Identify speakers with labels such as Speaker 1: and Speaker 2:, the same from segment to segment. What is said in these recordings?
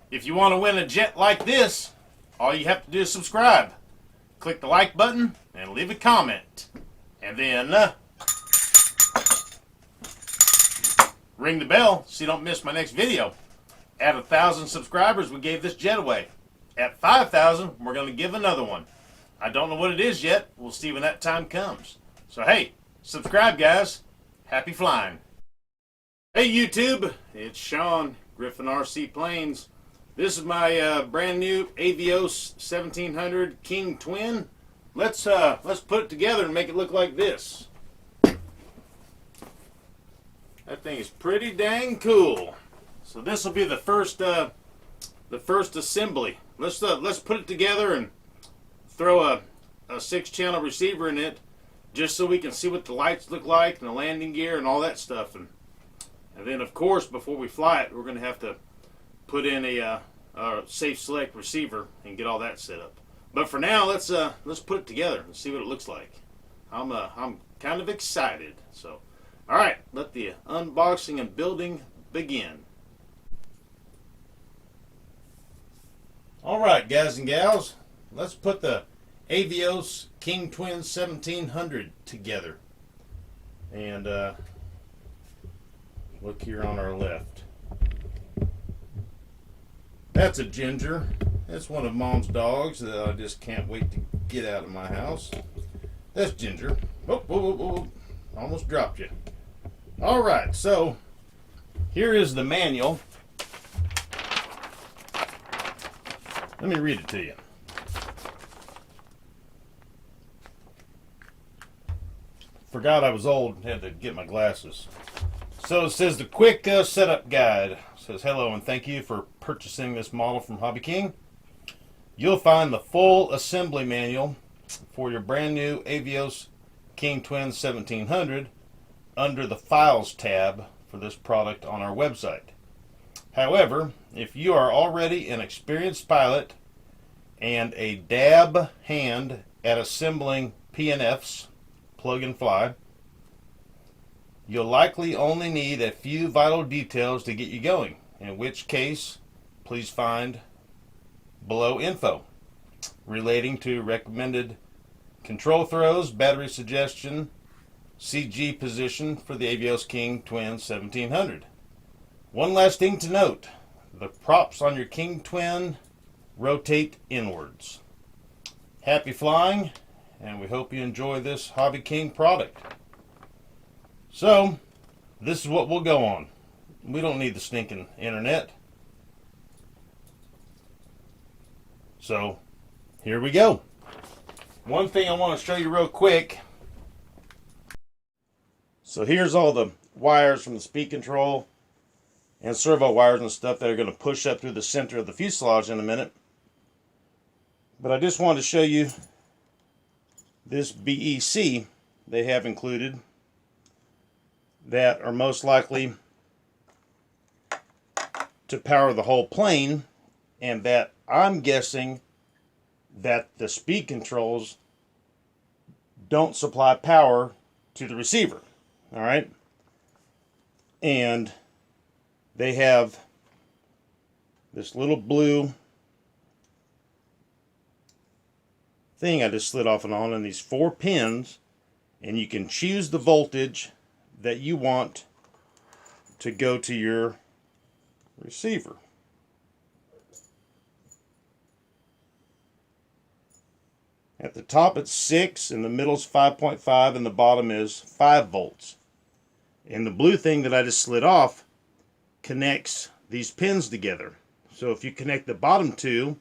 Speaker 1: If you want to win a jet like this, all you have to do is subscribe. Click the like button and leave a comment. And then ring the bell so you don't miss my next video. At 1,000 subscribers, we gave this jet away. At 5,000, we're going to give another one. I don't know what it is yet. We'll see when that time comes. So hey, subscribe guys. Happy flying. Hey YouTube, it's Sean, Griffin RC Planes. This is my brand new Avios 1700 King Twin. Let's put it together and make it look like this. That thing is pretty dang cool. So this will be the first assembly. Let's put it together and throw a 6-channel receiver in it, just so we can see what the lights look like and the landing gear and all that stuff. And then of course, before we fly it, we're going to have to put in a safe select receiver and get all that set up. But for now, let's put it together and see what it looks like. I'm kind of excited. So, all right, let the unboxing and building begin. All right, guys and gals, let's put the Avios King Twin 1700 together. And look here on our left. That's a Ginger. That's one of Mom's dogs that I just can't wait to get out of my house. That's Ginger. Oh, whoa, whoa, whoa. Almost dropped you. All right, so here is the manual. Let me read it to you. Forgot I was old and had to get my glasses. So it says the quick setup guide. It says hello and thank you for purchasing this model from Hobby King. You'll find the full assembly manual for your brand new Avios King Twin 1700 under the Files tab for this product on our website. However, if you are already an experienced pilot and a dab hand at assembling PNFs, plug and fly, you'll likely only need a few vital details to get you going, in which case, please find below info relating to recommended control throws, battery suggestion, CG position for the Avios King Twin 1700. One last thing to note, the props on your King Twin rotate inwards. Happy flying, and we hope you enjoy this Hobby King product. So, this is what we'll go on. We don't need the stinking internet. So, here we go. One thing I want to show you real quick. So here's all the wires from the speed control and servo wires and stuff that are going to push up through the center of the fuselage in a minute. But I just wanted to show you this BEC they have included that are most likely to power the whole plane, and that I'm guessing that the speed controls don't supply power to the receiver. All right, and they have this little blue thing I just slid off and on, and these 4 pins, and you can choose the voltage that you want to go to your receiver. At the top it's 6, in the middle is 5.5, and the bottom is 5 volts. And the blue thing that I just slid off connects these pins together. So if you connect the bottom 2,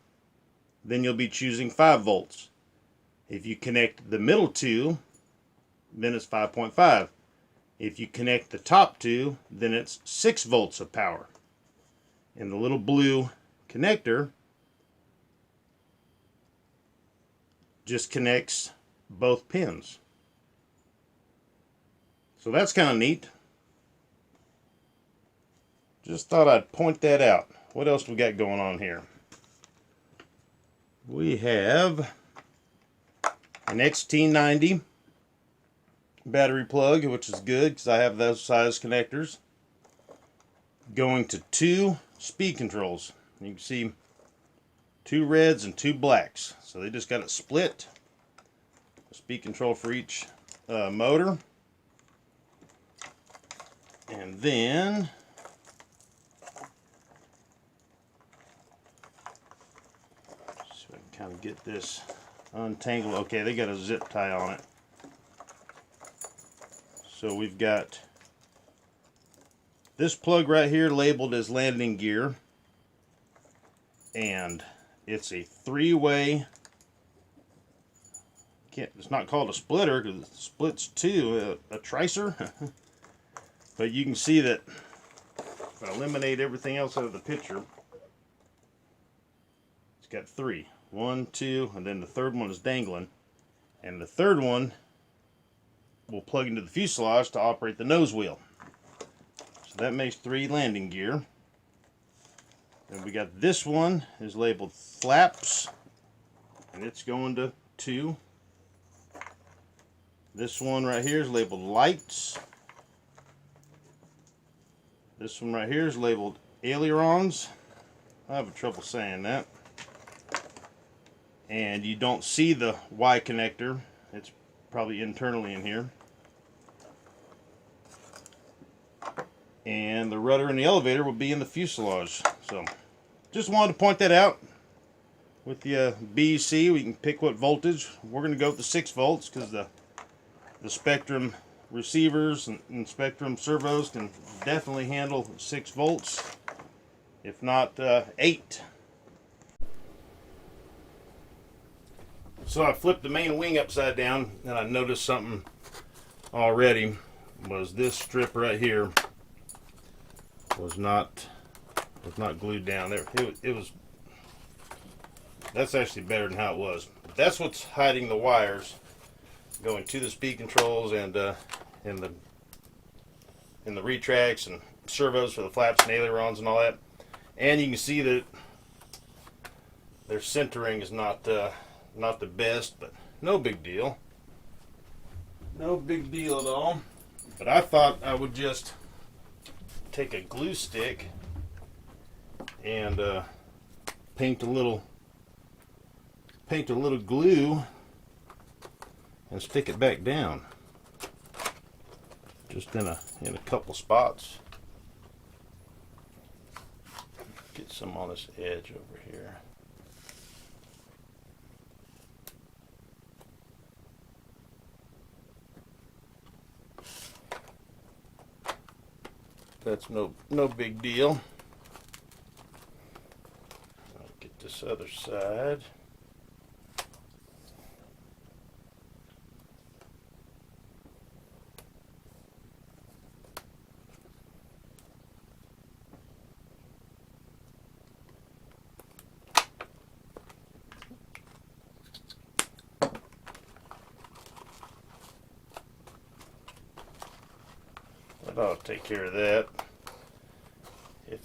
Speaker 1: then you'll be choosing 5 volts. If you connect the middle 2, then it's 5.5. If you connect the top 2, then it's 6 volts of power. And the little blue connector just connects both pins. So that's kind of neat. Just thought I'd point that out. What else we got going on here? We have an XT90 battery plug, which is good because I have those size connectors, going to 2 speed controls. You can see 2 reds and 2 blacks. So they just got it split. Speed control for each motor. And then so I can kind of get this untangled. Okay, they got a zip tie on it. So we've got this plug right here labeled as landing gear, and it's a 3-way. It's not called a splitter because it splits 2, a tricer. But you can see that if I eliminate everything else out of the picture, it's got 3. 1, 2, and then the third one is dangling. And the third one will plug into the fuselage to operate the nose wheel. So that makes 3 landing gear. Then we got this one is labeled flaps, and it's going to 2. This one right here is labeled lights. This one right here is labeled ailerons. I have trouble saying that. And you don't see the Y connector. It's probably internally in here. And the rudder and the elevator will be in the fuselage. So just wanted to point that out. With the BEC, we can pick what voltage. We're going to go with the 6 volts because the Spectrum receivers and Spectrum servos can definitely handle 6 volts, if not 8. So I flipped the main wing upside down, and I noticed something already. Was this strip right here was not glued down there. It was. That's actually better than how it was. But that's what's hiding the wires going to the speed controls and in the retracts and servos for the flaps and ailerons and all that. And you can see that their centering is not the best, but no big deal. No big deal at all. But I thought I would just take a glue stick and paint a little glue and stick it back down, just in a couple spots. Get some on this edge over here. That's no big deal. I'll get this other side. I'll take care of that.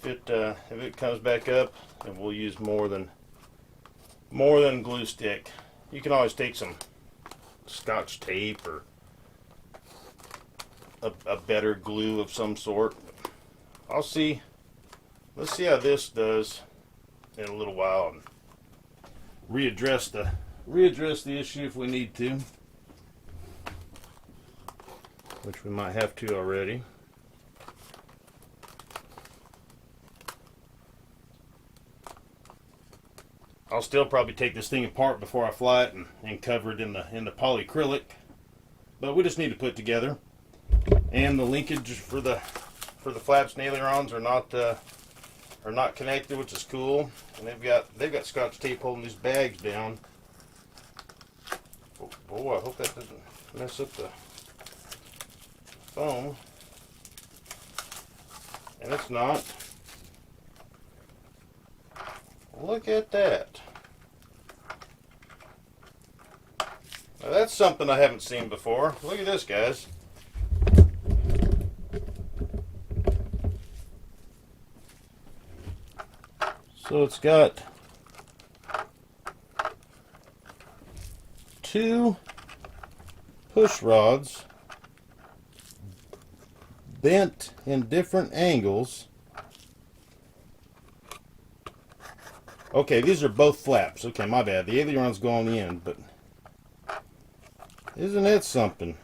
Speaker 1: If it comes back up, then we'll use more than glue stick. You can always take some Scotch tape or a better glue of some sort. I'll see. Let's see how this does in a little while and readdress the issue if we need to, which we might have to already. I'll still probably take this thing apart before I fly it and cover it in the polyacrylic, but we just need to put it together. And the linkage for the flaps and ailerons are not connected, which is cool. And they've got Scotch tape holding these bags down. Oh boy, I hope that doesn't mess up the foam. And it's not. Look at that. Now that's something I haven't seen before. Look at this, guys. So it's got 2 push rods bent in different angles Okay, these are both flaps. Okay, my bad. The ailerons go on the end, but isn't it something?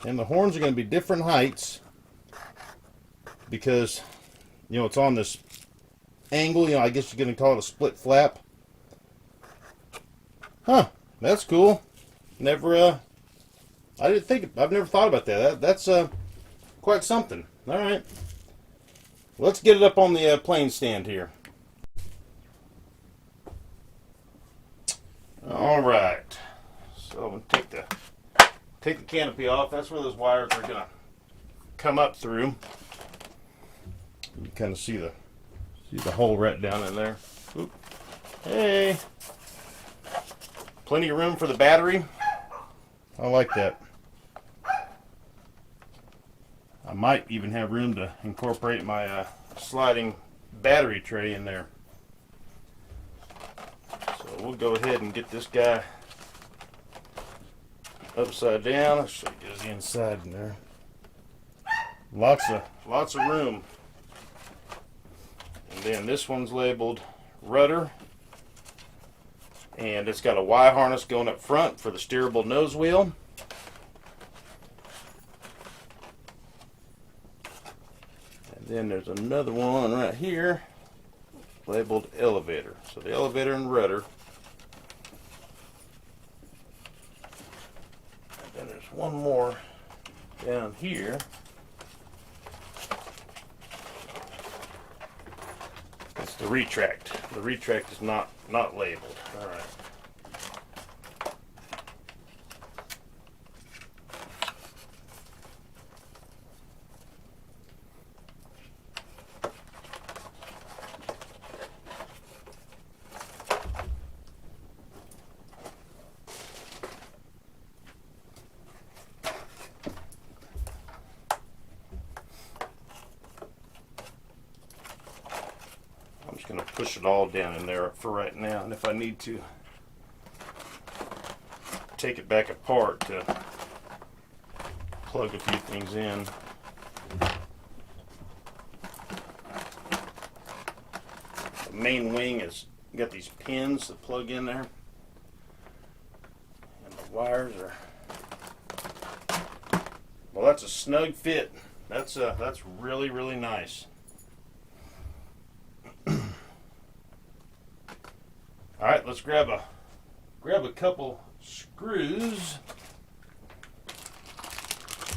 Speaker 1: And the horns are going to be different heights because, you know, it's on this angle. You know, I guess you're going to call it a split flap. Huh, that's cool. Never, I didn't think, I've never thought about that. That's quite something. All right. Let's get it up on the plane stand here. All right. So I'm going to take the canopy off. That's where those wires are going to come up through. You kind of see the hole right down in there. Oop. Hey. Plenty of room for the battery. I like that. I might even have room to incorporate my sliding battery tray in there. So we'll go ahead and get this guy upside down. I'll show you the inside in there. Lots of room. And then this one's labeled rudder. And it's got a Y harness going up front for the steerable nose wheel. And then there's another one right here labeled elevator. So the elevator and rudder. And then there's one more down here. It's the retract. The retract is not labeled. All right. I'm just going to push it all down in there for right now, and if I need to take it back apart to plug a few things in. The main wing has got these pins that plug in there, and the wires are, well, that's a snug fit. That's really, really nice. All right, let's grab a couple screws.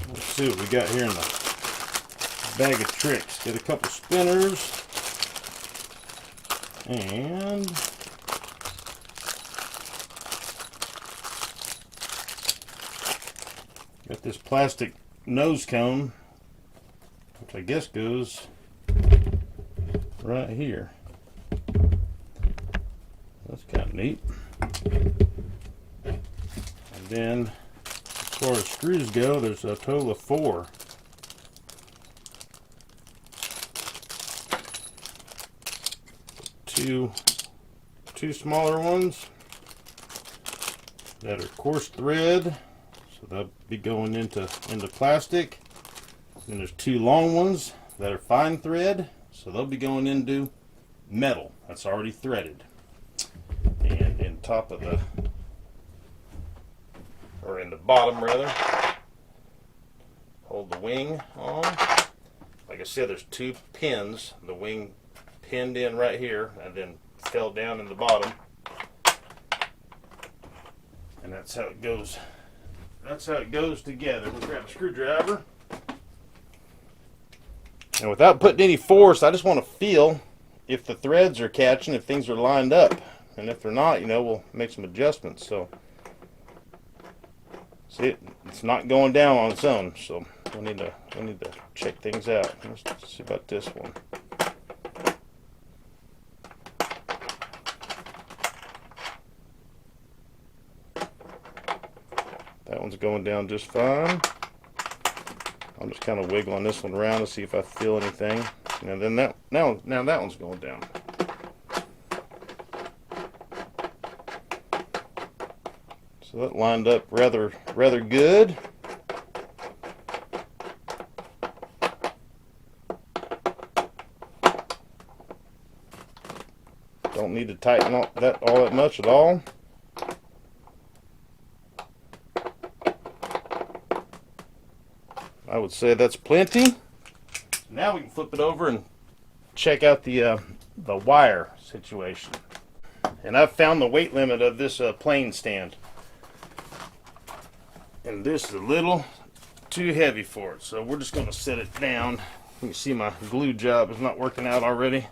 Speaker 1: Let's see what we got here in the bag of tricks. Get a couple spinners and got this plastic nose cone, which I guess goes right here. That's kind of neat. And then, as far as screws go, there's a total of 4. Two smaller ones that are coarse thread, so they'll be going into plastic. And there's 2 long ones that are fine thread, so they'll be going into metal that's already threaded. And in top of the, or in the bottom rather, hold the wing on. Like I said, there's 2 pins. The wing pinned in right here and then fell down in the bottom. And that's how it goes. That's how it goes together. We'll grab a screwdriver. And without putting any force, I just want to feel if the threads are catching, if things are lined up. And if they're not, you know, we'll make some adjustments. So, see, it's not going down on its own. So we need to check things out. Let's see about this one. That one's going down just fine. I'm just kind of wiggling this one around to see if I feel anything. And then now that one's going down. So that lined up rather good. Don't need to tighten all that much at all. I would say that's plenty. Now we can flip it over and check out the wire situation. And I've found the weight limit of this plane stand. And this is a little too heavy for it. So we're just going to set it down. You can see my glue job is not working out already.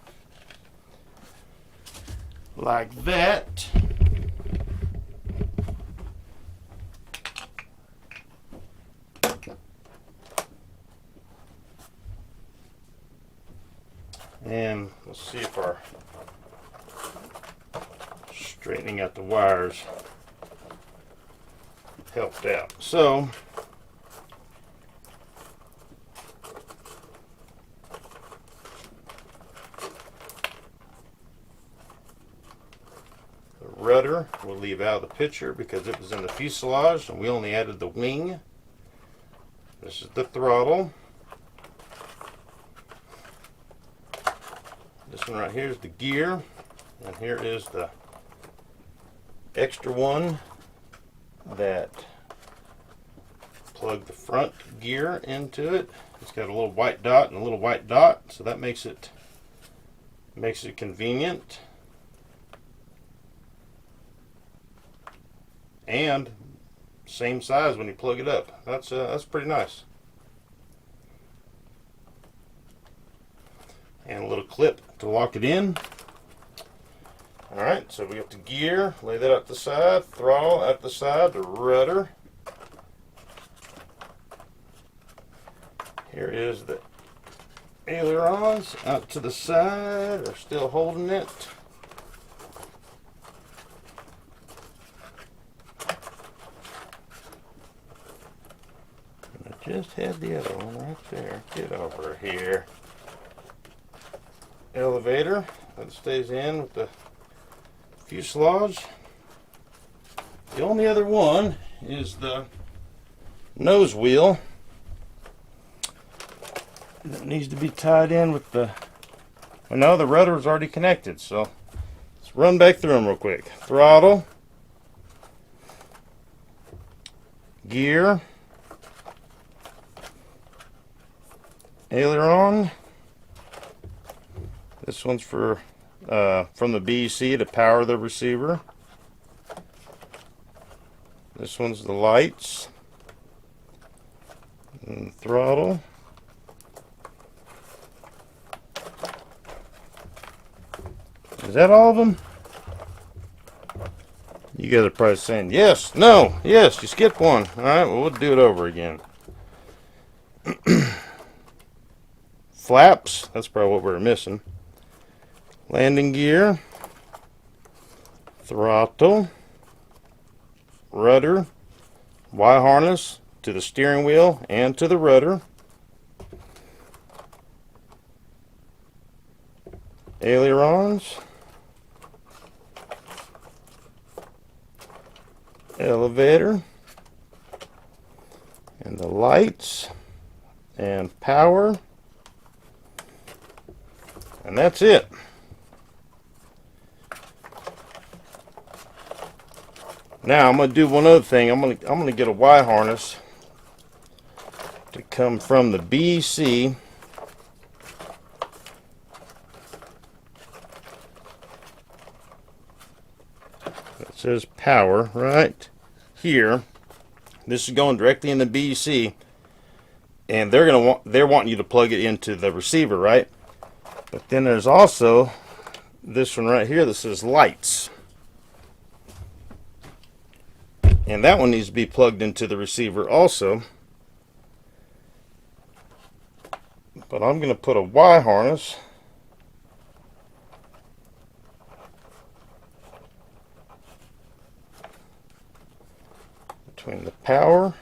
Speaker 1: Like that. And let's see if our straightening out the wires helped out. So the rudder we'll leave out of the picture because it was in the fuselage and we only added the wing. This is the throttle. This one right here is the gear, and here is the extra one that plug the front gear into it. It's got a little white dot and a little white dot, so that makes it convenient. And same size when you plug it up. That's pretty nice. And a little clip to lock it in. Alright, so we got the gear, lay that out the side, throttle out the side, the rudder. Here is the ailerons out to the side, they're still holding it. And I just had the other one right there. Get over here. Elevator that stays in with the fuselage. The only other one is the nose wheel that needs to be tied in with the, well, no, the rudder is already connected, so let's run back through them real quick. Throttle, gear, aileron. This one's for from the BEC to power the receiver. This one's the lights and the throttle. Is that all of them? You guys are probably saying yes, no, yes, you skipped one. All right, well, we'll do it over again. Flaps, that's probably what we're missing. Landing gear, throttle, rudder, Y harness to the steering wheel and to the rudder, ailerons, elevator, and the lights, and power, and that's it. Now I'm going to do one other thing. I'm going to get a Y harness to come from the BEC that says power right here. This is going directly in the BEC, and they're wanting you to plug it into the receiver, right? But then there's also this one right here that says lights. And that one needs to be plugged into the receiver also. But I'm going to put a Y harness between the power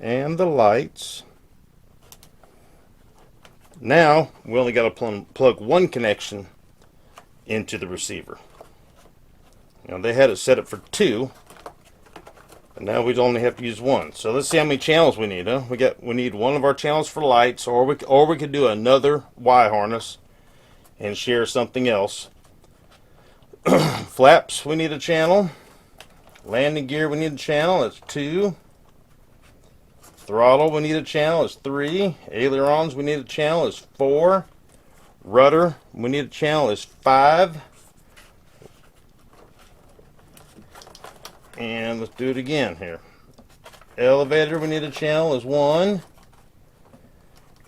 Speaker 1: and the lights. Now we only got to plug one connection into the receiver. Now they had it set up for two. And now we only have to use one. So let's see how many channels we need. Huh? We need one of our channels for lights, or we could do another Y harness and share something else. Flaps, we need a channel. Landing gear, we need a channel. That's 2. Throttle, we need a channel. It's 3. Ailerons, we need a channel. It's 4. Rudder, we need a channel. It's 5. And let's do it again here. Elevator, we need a channel. Is 1.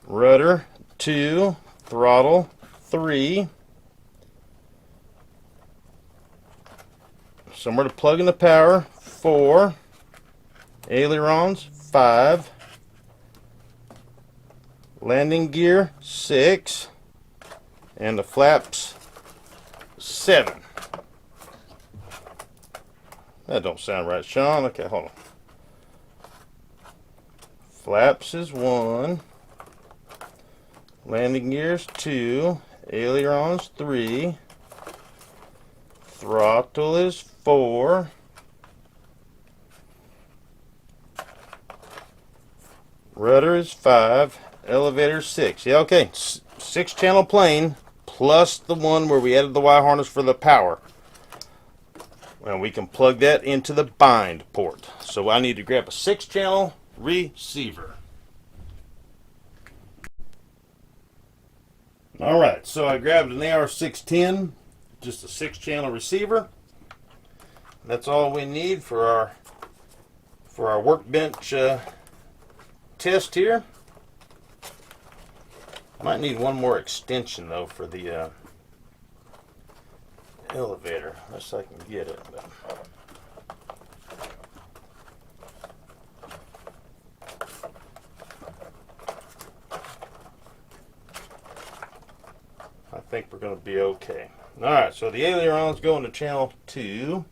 Speaker 1: Rudder, 2. Throttle, 3. Somewhere to plug in the power, 4. Ailerons, 5. Landing gear, 6. And the flaps, 7. That don't sound right, Sean. Okay, hold on. Flaps is 1. Landing gears 2. Ailerons 3. Throttle is 4. Rudder is 5. Elevator 6. Yeah, okay. 6 channel plane plus the one where we added the wire harness for the power. And we can plug that into the bind port. So I need to grab a 6 channel receiver. Alright, so I grabbed an AR610, just a 6 channel receiver. That's all we need for our workbench test here. Might need one more extension though for the elevator, unless I can get it. But I think we're going to be okay. Alright, so the ailerons go into channel 2.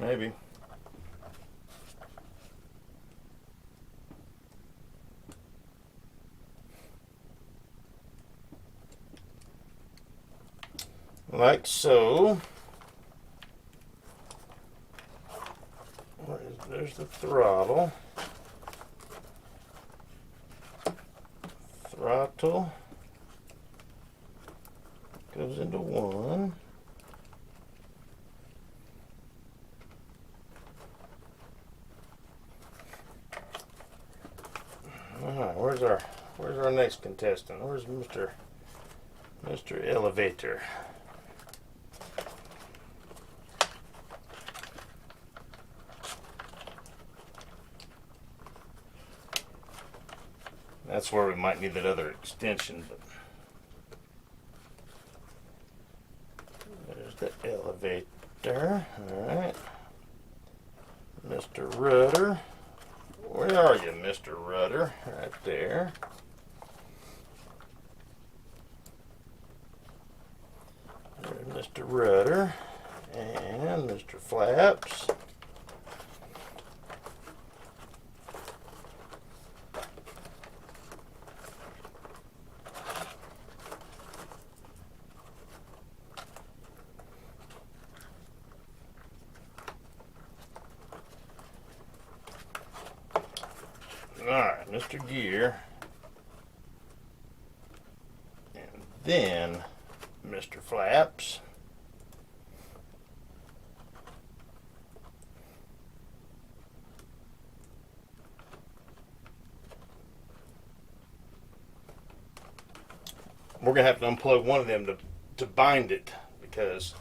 Speaker 1: Maybe. Like so. There's the throttle. Throttle goes into 1. Alright, where's our next contestant? Where's Mr. Elevator? That's where we might need that other extension, but there's the elevator. Alright. Mr. Rudder. Where are you, Mr. Rudder? Right there. There's Mr. Rudder and Mr. Flaps. Alright, Mr. Gear. And then Mr. Flaps. We're going to have to unplug one of them to bind it, because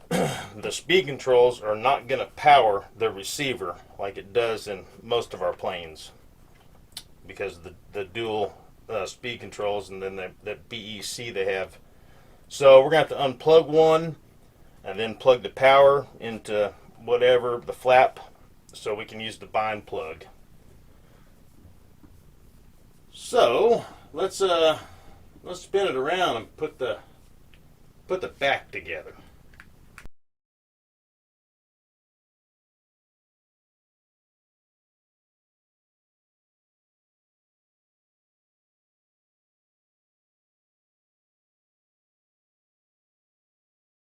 Speaker 1: the speed controls are not going to power the receiver like it does in most of our planes, because of the dual speed controls and then the BEC they have. So we're going to have to unplug one and then plug the power into whatever, the flap, so we can use the bind plug. So let's spin it around and put the back together.